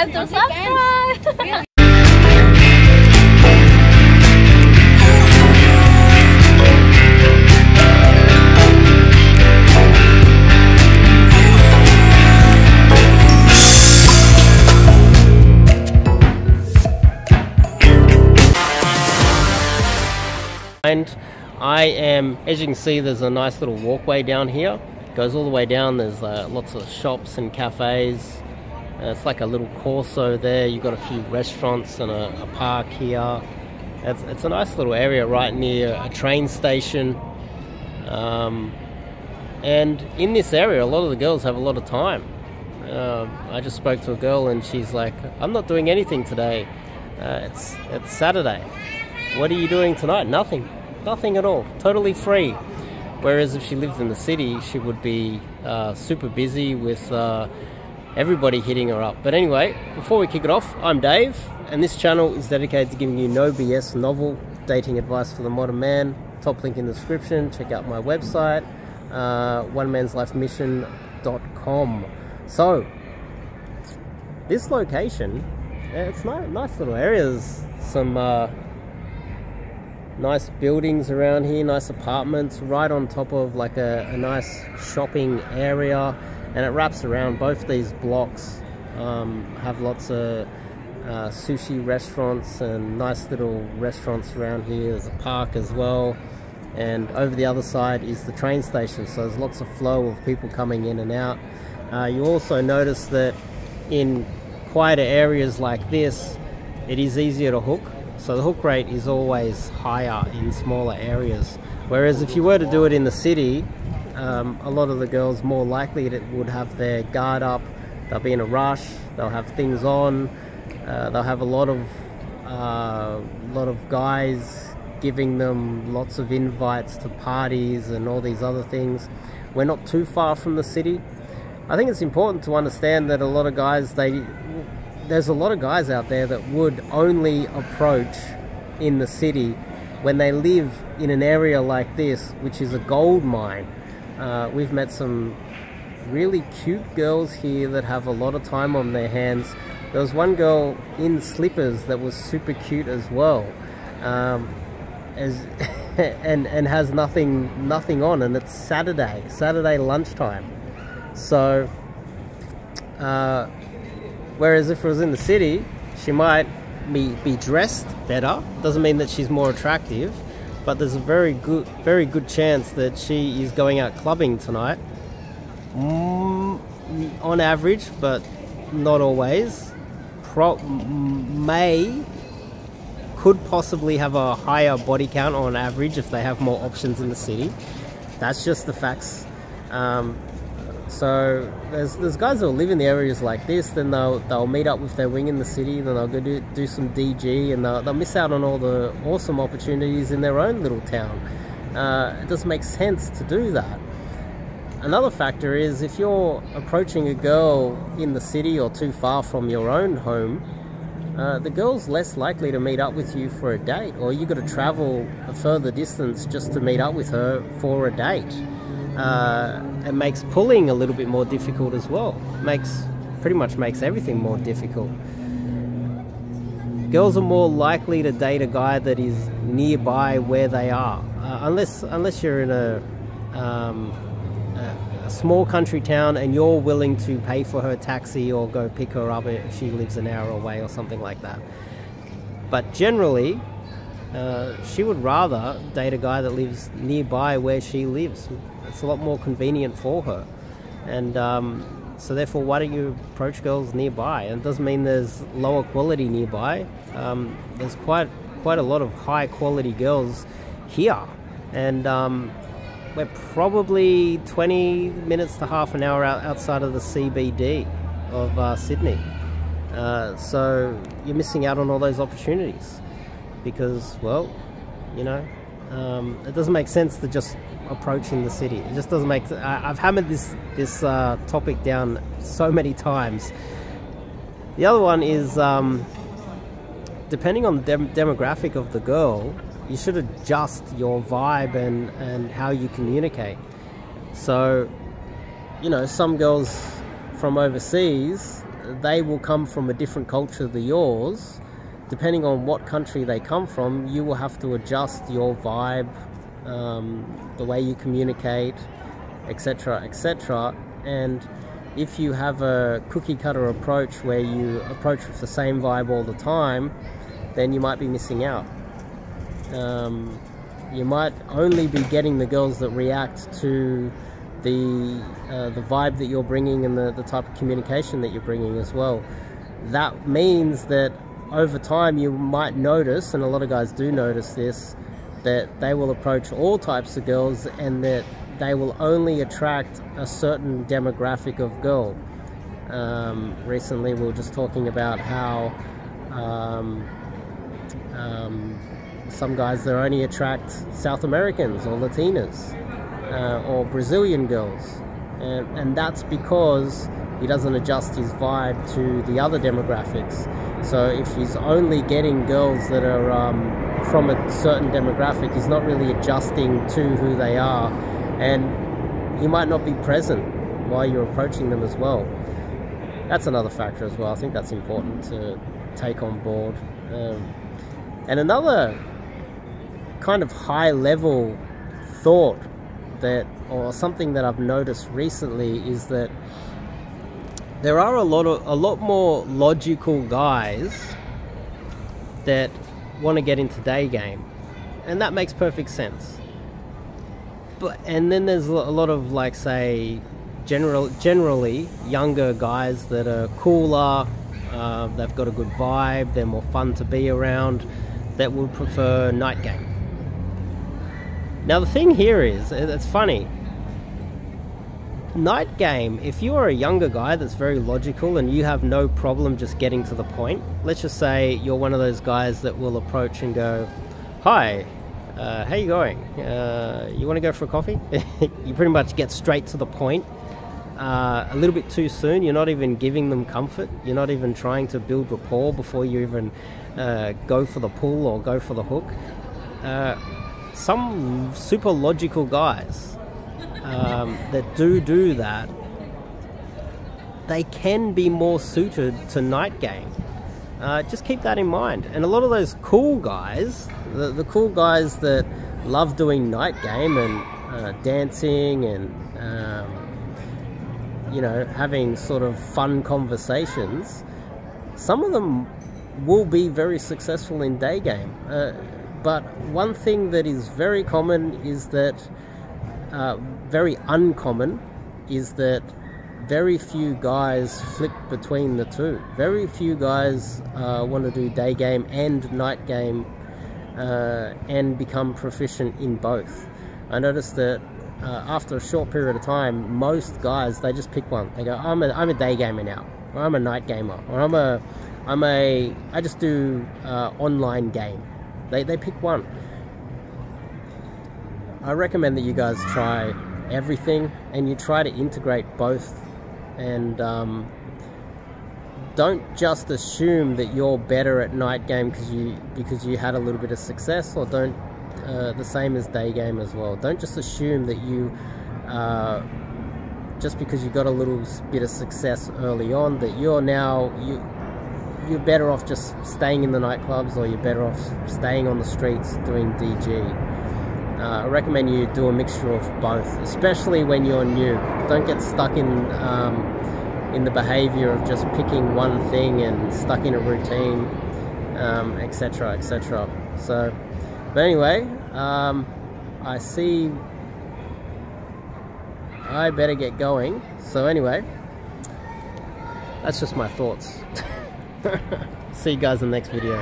forget to subscribe. And I am, as you can see, there's a nice little walkway down here. It goes all the way down. There's lots of shops and cafes. It's like a little Corso there. You've got a few restaurants and a park here. It's a nice little area right near a train station. And in this area, a lot of the girls have a lot of time. I just spoke to a girl and she's like, I'm not doing anything today. It's Saturday. What are you doing tonight? Nothing at all, totally free. Whereas if she lived in the city, she would be super busy with everybody hitting her up. But anyway, before we kick it off, I'm Dave, and this channel is dedicated to giving you no BS novel dating advice for the modern man. Top link in the description. Check out my website, onemansLifeMission.com. So this location, it's nice little areas. Some nice buildings around here, nice apartments right on top of like a nice shopping area, and it wraps around. Both these blocks have lots of sushi restaurants and nice little restaurants around here. There's a park as well, and over the other side is the train station, so there's lots of flow of people coming in and out. You also notice that in quieter areas like this, it is easier to hook. So the hook rate is always higher in smaller areas. Whereas if you were to do it in the city, a lot of the girls more likely would have their guard up. They'll be in a rush. They'll have things on. They'll have a lot of guys giving them lots of invites to parties and all these other things. We're not too far from the city. I think it's important to understand that a lot of guys, there's a lot of guys out there that would only approach in the city when they live in an area like this, which is a gold mine. We've met some really cute girls here that have a lot of time on their hands. There was one girl in slippers that was super cute as well, and has nothing on, and it's Saturday lunchtime. So whereas if it was in the city, she might be dressed better. Doesn't mean that she's more attractive, but there's a very good chance that she is going out clubbing tonight. On average, but not always. Could possibly have a higher body count on average if they have more options in the city. That's just the facts. So there's guys that will live in the areas like this, then they'll meet up with their wing in the city, then they'll go do some DG, and they'll miss out on all the awesome opportunities in their own little town. It doesn't make sense to do that. Another factor is if you're approaching a girl in the city or too far from your own home, the girl's less likely to meet up with you for a date, or you've got to travel a further distance just to meet up with her for a date. It makes pulling a little bit more difficult as well. Pretty much makes everything more difficult. Girls are more likely to date a guy that is nearby where they are, unless you're in a small country town and you're willing to pay for her taxi or go pick her up if she lives an hour away or something like that. But generally, she would rather date a guy that lives nearby where she lives. It's a lot more convenient for her, and so therefore, why don't you approach girls nearby? And it doesn't mean there's lower quality nearby. There's quite a lot of high quality girls here, and we're probably 20 minutes to half an hour outside of the CBD of Sydney. So you're missing out on all those opportunities because, well, you know, it doesn't make sense to just approach in the city. It just doesn't make. I've hammered this topic down so many times. The other one is depending on the demographic of the girl, you should adjust your vibe and how you communicate. So, you know, some girls from overseas, they will come from a different culture than yours. Depending on what country they come from, you will have to adjust your vibe, the way you communicate, etc., etc. And if you have a cookie cutter approach where you approach with the same vibe all the time, then you might be missing out. You might only be getting the girls that react to the vibe that you're bringing and the type of communication that you're bringing as well. That means that over time you might notice, and a lot of guys do notice this, that they will approach all types of girls and that they will only attract a certain demographic of girl. Recently we were just talking about how some guys, they only attract South Americans or Latinas or Brazilian girls, and that's because he doesn't adjust his vibe to the other demographics. So if he's only getting girls that are from a certain demographic, he's not really adjusting to who they are, and he might not be present while you're approaching them as well. That's another factor as well. I think that's important to take on board. And another kind of high level thought that, or something that I've noticed recently, is that there are a lot more logical guys that want to get into day game, and that makes perfect sense. And then there's a lot of, like, say, generally younger guys that are cooler, they've got a good vibe, they're more fun to be around, that would prefer night game. Now the thing here is, it's funny, night game, if you are a younger guy that's very logical and you have no problem just getting to the point, let's just say you're one of those guys that will approach and go, "Hi, how you going? You want to go for a coffee?" You pretty much get straight to the point. A little bit too soon. You're not even giving them comfort. You're not even trying to build rapport before you even go for the pull or go for the hook. Some super logical guys that do that, they can be more suited to night game. Just keep that in mind. And a lot of those cool guys, the cool guys that love doing night game and dancing and you know, having sort of fun conversations, some of them will be very successful in day game. But one thing that is very common is that, very uncommon, is that very few guys flip between the two. Very few guys want to do day game and night game and become proficient in both. I noticed that after a short period of time, most guys, they just pick one. They go, I'm a day gamer now, or I'm a night gamer, or I just do online game. They pick one. I recommend that you guys try everything and you try to integrate both, and don't just assume that you're better at night game because you had a little bit of success, or don't the same as day game as well. Don't just assume that you just because you got a little bit of success early on, that you're better off just staying in the nightclubs, or you're better off staying on the streets doing DG. I recommend you do a mixture of both, especially when you're new. Don't get stuck in the behavior of just picking one thing and stuck in a routine, etc., etc. So, but anyway, I see I better get going. So anyway, that's just my thoughts. See you guys in the next video.